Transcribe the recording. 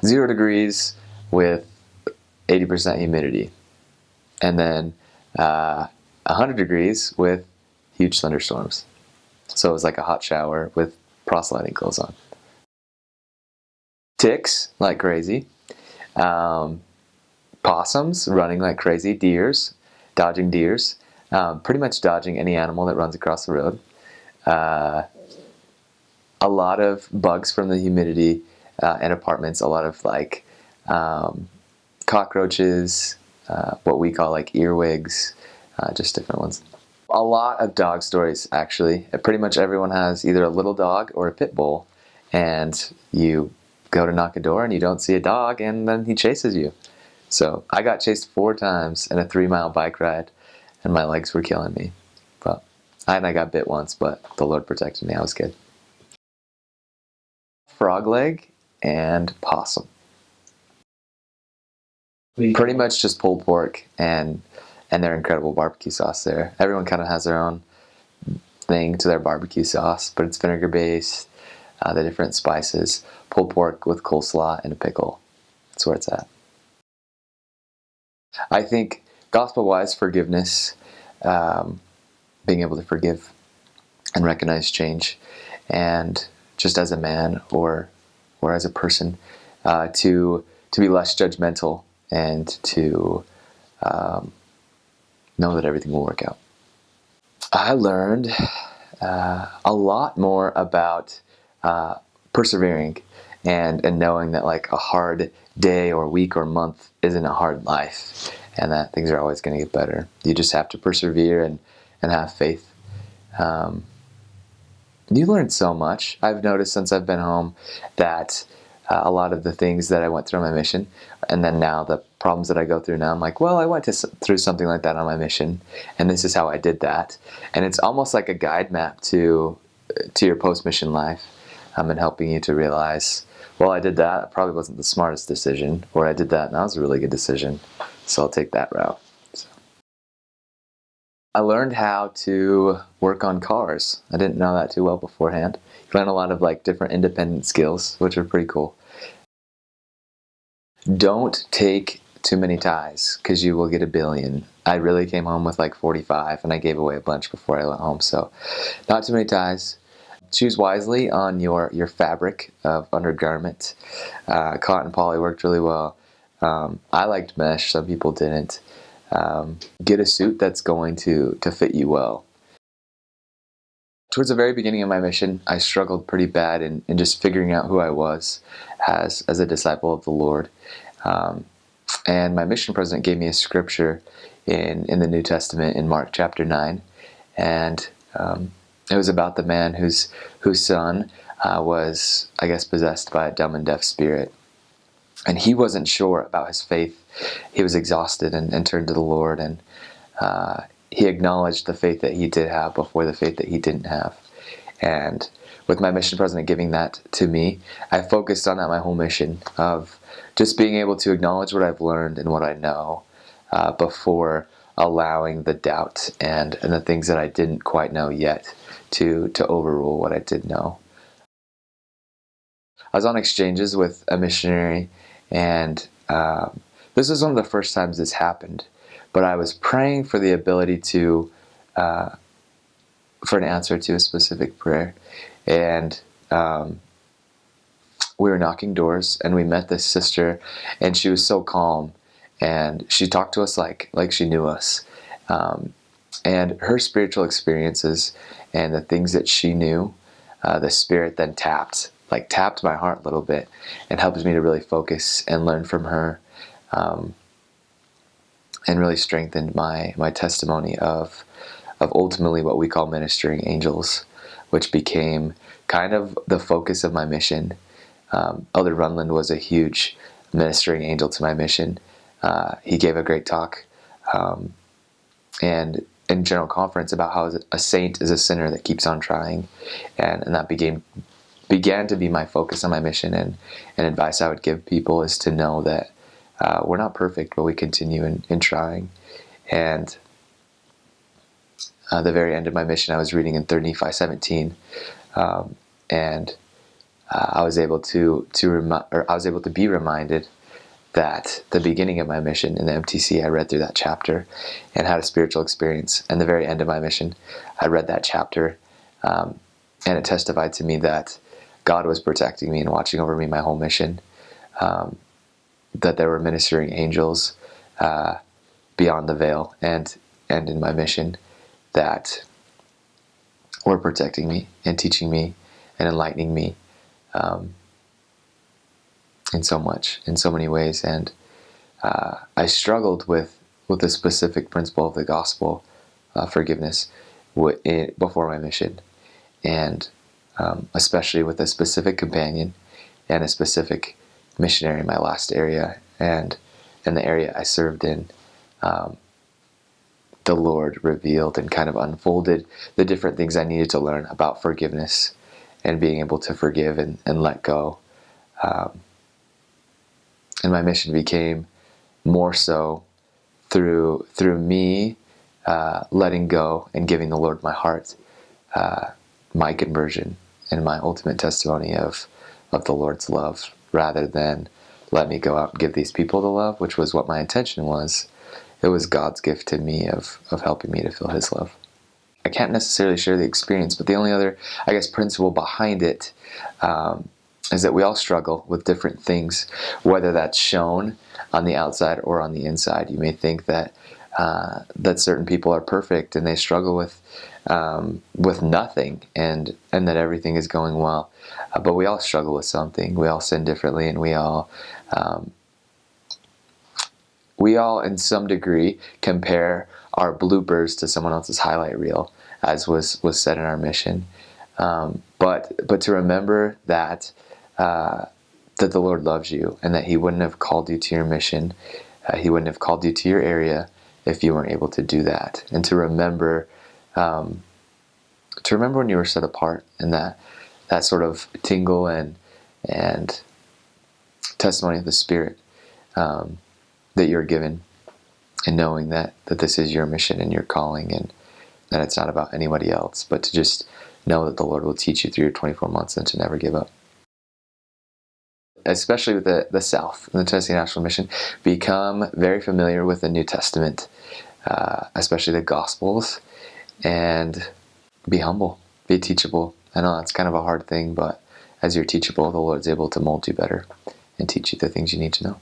0 degrees with 80% humidity. And then 100 degrees with huge thunderstorms. So it was like a hot shower with proselyting clothes on. Ticks like crazy. Possums running like crazy. Dodging deers. Pretty much dodging any animal that runs across the road. A lot of bugs from the humidity in apartments. A lot of like cockroaches, what we call like earwigs, just different ones. A lot of dog stories, actually. Pretty much everyone has either a little dog or a pit bull, and you go to knock a door and you don't see a dog, and then he chases you. So I got chased 4 times in a 3-mile bike ride, and my legs were killing me. But I got bit once, but the Lord protected me. I was good. Frog leg and possum. Pretty much just pulled pork and their incredible barbecue sauce there. Everyone kind of has their own thing to their barbecue sauce, but it's vinegar based, the different spices, pulled pork with coleslaw and a pickle. That's where it's at. I think gospel-wise, forgiveness, being able to forgive and recognize change, and just as a man or as a person, to be less judgmental and to know that everything will work out. I learned a lot more about persevering and knowing that like a hard day or week or month isn't a hard life, and that things are always going to get better. You just have to persevere and have faith. You learn so much. I've noticed since I've been home that a lot of the things that I went through on my mission, and then now the problems that I go through now, I'm like, well, I went through something like that on my mission, and this is how I did that. And it's almost like a guide map to your post-mission life, and helping you to realize, well, I did that. It probably wasn't the smartest decision, or I did that, and that was a really good decision, so I'll take that route. So I learned how to work on cars. I didn't know that too well beforehand. You learn a lot of like different independent skills, which are pretty cool. Don't take too many ties, because you will get a billion. I really came home with like 45, and I gave away a bunch before I went home, so not too many ties. Choose wisely on your fabric of undergarment. Cotton poly worked really well. I liked mesh, some people didn't. Get a suit that's going to fit you well. Towards the very beginning of my mission, I struggled pretty bad in just figuring out who I was as a disciple of the Lord. And my mission president gave me a scripture in the New Testament in Mark chapter 9. And it was about the man whose son was, I guess, possessed by a dumb and deaf spirit. And he wasn't sure about his faith. He was exhausted and turned to the Lord. And he acknowledged the faith that he did have before the faith that he didn't have. And with my mission president giving that to me, I focused on that my whole mission of just being able to acknowledge what I've learned and what I know before allowing the doubt and the things that I didn't quite know yet to overrule what I did know. I was on exchanges with a missionary, and this was one of the first times this happened. But I was praying for the ability to, for an answer to a specific prayer. And we were knocking doors, and we met this sister, and she was so calm. And she talked to us like she knew us. And her spiritual experiences and the things that she knew, the Spirit then tapped my heart a little bit and helped me to really focus and learn from her. And really strengthened my testimony of ultimately what we call ministering angels, which became kind of the focus of my mission. Elder Runland was a huge ministering angel to my mission. He gave a great talk and in general conference about how a saint is a sinner that keeps on trying, and that began to be my focus on my mission, and advice I would give people is to know that we're not perfect, but we continue in trying. And the very end of my mission, I was reading in 3 Nephi 17, and I was able to be reminded that the beginning of my mission in the MTC, I read through that chapter and had a spiritual experience. And the very end of my mission, I read that chapter, and it testified to me that God was protecting me and watching over me my whole mission, that there were ministering angels beyond the veil and in my mission that were protecting me and teaching me and enlightening me in so many ways. And I struggled with the specific principle of the gospel, forgiveness, before my mission, and especially with a specific companion and a specific missionary in my last area and in the area I served in. The Lord revealed and kind of unfolded the different things I needed to learn about forgiveness and being able to forgive and let go. And my mission became more so through me letting go and giving the Lord my heart, my conversion, and my ultimate testimony of the Lord's love, rather than let me go out and give these people the love, which was what my intention was. It was God's gift to me of helping me to feel His love. I can't necessarily share the experience, but the only other, I guess, principle behind it is that we all struggle with different things, whether that's shown on the outside or on the inside. You may think that that certain people are perfect and they struggle with nothing, and that everything is going well. But we all struggle with something. We all sin differently, and we all in some degree compare our bloopers to someone else's highlight reel, as was said in our mission. But to remember that the Lord loves you, and that He wouldn't have called you to your mission, He wouldn't have called you to your area if you weren't able to do that. And to remember when you were set apart, and that sort of tingle and testimony of the Spirit that you're given, and knowing that this is your mission and your calling, and that it's not about anybody else, but to just know that the Lord will teach you through your 24 months and to never give up. Especially with the South and the Tennessee National Mission, become very familiar with the New Testament, especially the Gospels, and be humble, be teachable. I know that's kind of a hard thing, but as you're teachable, the Lord's able to mold you better and teach you the things you need to know.